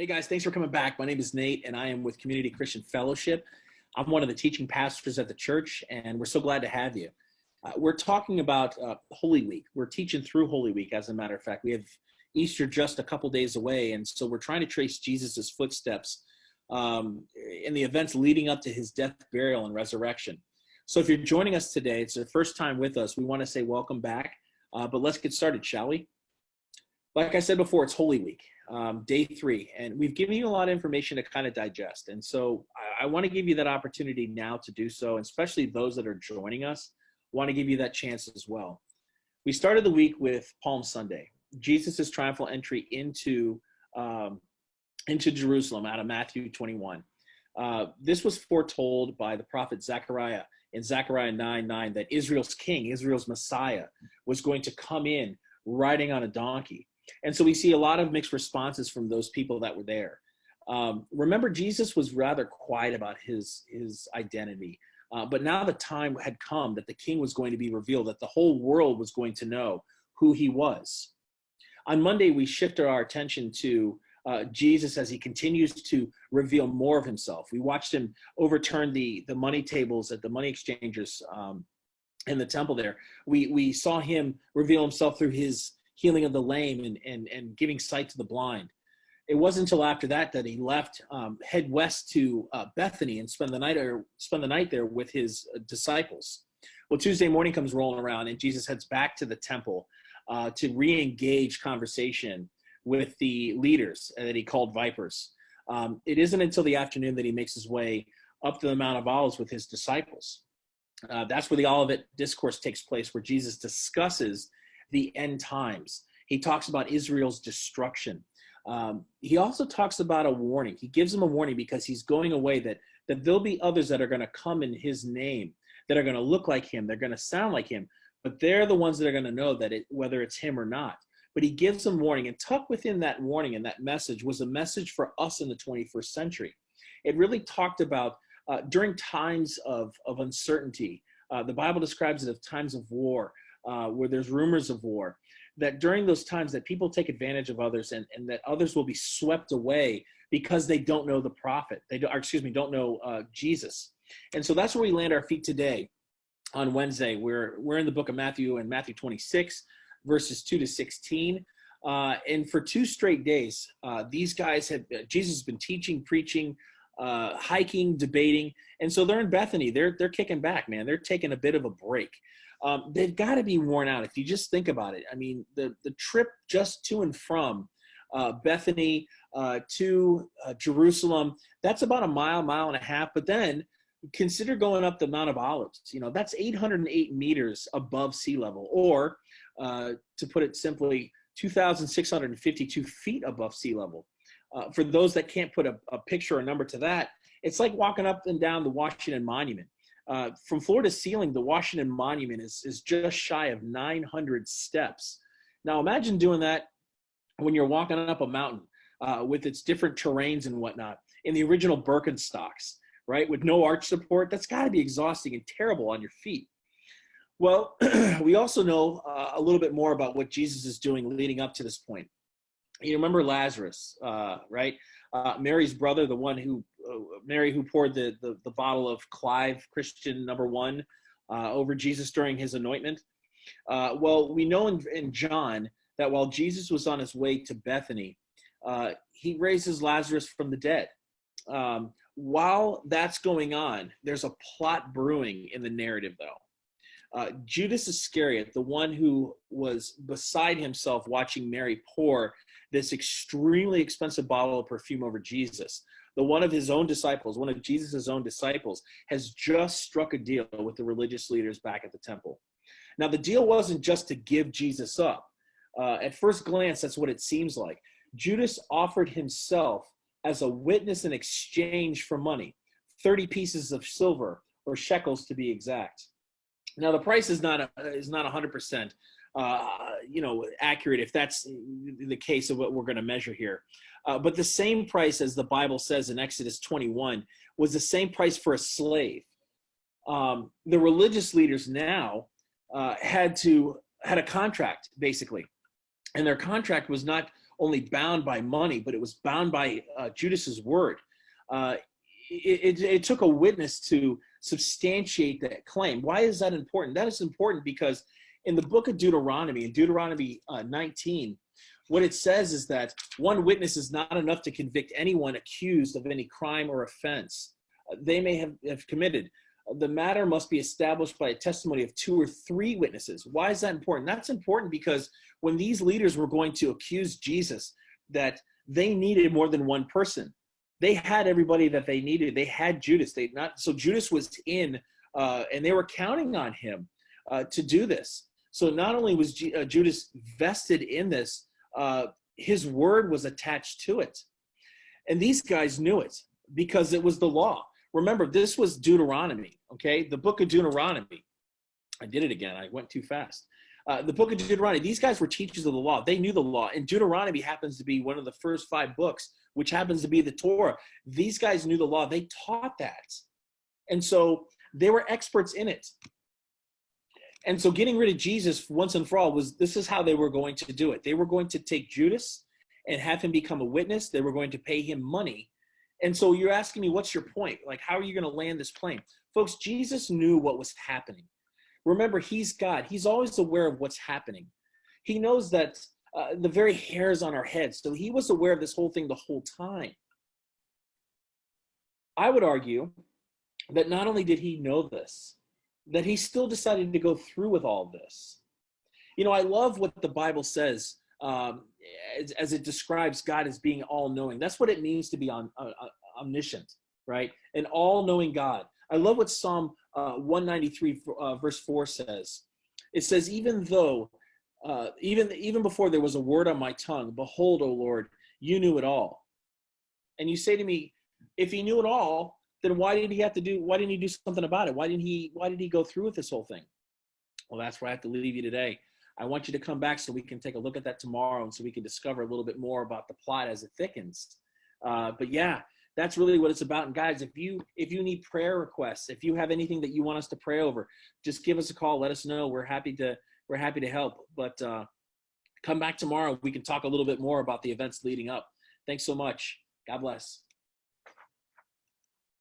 Hey guys, thanks for coming back. My name is Nate and I am with Community Christian Fellowship. I'm one of the teaching pastors at the church and we're so glad to have you. We're talking about Holy Week. We're teaching through Holy Week, as a matter of fact. We have Easter just a couple days away, and so we're trying to trace Jesus's footsteps in the events leading up to his death, burial, and resurrection. So if you're joining us today, it's the first time with us, we want to say welcome back, but let's get started, shall we? Like I said before, it's Holy Week, day 3, and we've given you a lot of information to kind of digest. And so I want to give you that opportunity now to do so, and especially those that are joining us, want to give you that chance as well. We started the week with Palm Sunday, Jesus' triumphal entry into Jerusalem out of Matthew 21. This was foretold by the prophet Zechariah in Zechariah 9:9 that Israel's king, Israel's Messiah, was going to come in riding on a donkey. And so we see a lot of mixed responses from those people that were there. Remember, Jesus was rather quiet about his identity. But now the time had come that the king was going to be revealed, that the whole world was going to know who he was. On Monday, we shifted our attention to Jesus as he continues to reveal more of himself. We watched him overturn the money tables at the money exchangers in the temple there. We saw him reveal himself through his healing of the lame and giving sight to the blind. It wasn't until after that that he left, head west to Bethany and spend the night there with his disciples. Well, Tuesday morning comes rolling around and Jesus heads back to the temple to re-engage conversation with the leaders that he called vipers. It isn't until the afternoon that he makes his way up to the Mount of Olives with his disciples. That's where the Olivet Discourse takes place, where Jesus discusses the end times. He talks about Israel's destruction. He also talks about a warning. He gives them a warning because he's going away, that there'll be others that are going to come in his name, that are going to look like him, they're going to sound like him, but they're the ones that are going to know that whether it's him or not. But he gives them warning, and tucked within that warning and that message was a message for us in the 21st century. It really talked about during times of uncertainty. The Bible describes it as times of war, where there's rumors of war, that during those times that people take advantage of others and that others will be swept away because they don't know the prophet. Don't know Jesus. And so that's where we land our feet today on Wednesday. We're in the book of Matthew and Matthew 26, verses 2 to 16. And for 2 straight days, these guys Jesus has been teaching, preaching, hiking, debating. And so they're in Bethany. They're kicking back, man. They're taking a bit of a break. They've got to be worn out if you just think about it. I mean, the trip just to and from Bethany to Jerusalem, that's about a mile and a half. But then consider going up the Mount of Olives. That's 808 meters above sea level, or to put it simply, 2,652 feet above sea level. For those that can't put a picture or a number to that, it's like walking up and down the Washington Monument. From floor to ceiling, the Washington Monument is just shy of 900 steps. Now imagine doing that when you're walking up a mountain with its different terrains and whatnot in the original Birkenstocks, right? With no arch support. That's got to be exhausting and terrible on your feet. Well, we also know a little bit more about what Jesus is doing leading up to this point. You remember Lazarus, right? Mary's brother, the one who Mary who poured the bottle of Clive Christian #1 over Jesus during his anointment. Well, we know in John that while Jesus was on his way to Bethany, he raises Lazarus from the dead. While that's going on, there's a plot brewing in the narrative, though. Judas Iscariot, the one who was beside himself watching Mary pour this extremely expensive bottle of perfume over Jesus, one of his own disciples, one of Jesus' own disciples, has just struck a deal with the religious leaders back at the temple. Now, the deal wasn't just to give Jesus up. At first glance, that's what it seems like. Judas offered himself as a witness in exchange for money, 30 pieces of silver, or shekels to be exact. Now, the price is not 100% accurate, if that's the case of what we're going to measure here. But the same price, as the Bible says in Exodus 21, was the same price for a slave. The religious leaders now had a contract, basically. And their contract was not only bound by money, but it was bound by Judas's word. It took a witness to substantiate that claim. Why is that important? That is important because in the book of Deuteronomy, in Deuteronomy 19, what it says is that one witness is not enough to convict anyone accused of any crime or offense they may have committed. The matter must be established by a testimony of 2 or 3 witnesses. Why is that important? That's important because when these leaders were going to accuse Jesus, that they needed more than one person. They had everybody that they needed. They had Judas. So Judas was in, and they were counting on him to do this. So not only was Judas vested in this, his word was attached to it. And these guys knew it because it was the law. Remember, this was Deuteronomy, okay? The book of Deuteronomy. I did it again. I went too fast. The book of Deuteronomy, these guys were teachers of the law. They knew the law. And Deuteronomy happens to be one of the first 5 books, which happens to be the Torah. These guys knew the law. They taught that. And so they were experts in it. And so getting rid of Jesus once and for all this is how they were going to do it. They were going to take Judas and have him become a witness. They were going to pay him money. And so you're asking me, what's your point? Like, how are you going to land this plane? Folks, Jesus knew what was happening. Remember, he's God. He's always aware of what's happening. He knows that the very hairs on our heads. So he was aware of this whole thing the whole time. I would argue that not only did he know this, that he still decided to go through with all this. You know, I love what the Bible says as it describes God as being all-knowing. That's what it means to be omniscient, right? An all-knowing God. I love what Psalm 193 verse 4 says. It says, even before there was a word on my tongue, behold, O Lord, you knew it all. And you say to me, if he knew it all, then why didn't he do something about it? Why did he go through with this whole thing? Well, that's where I have to leave you today. I want you to come back so we can take a look at that tomorrow and so we can discover a little bit more about the plot as it thickens. But yeah, that's really what it's about. And guys, if you need prayer requests, if you have anything that you want us to pray over, just give us a call. Let us know. We're happy to help. But come back tomorrow. We can talk a little bit more about the events leading up. Thanks so much. God bless.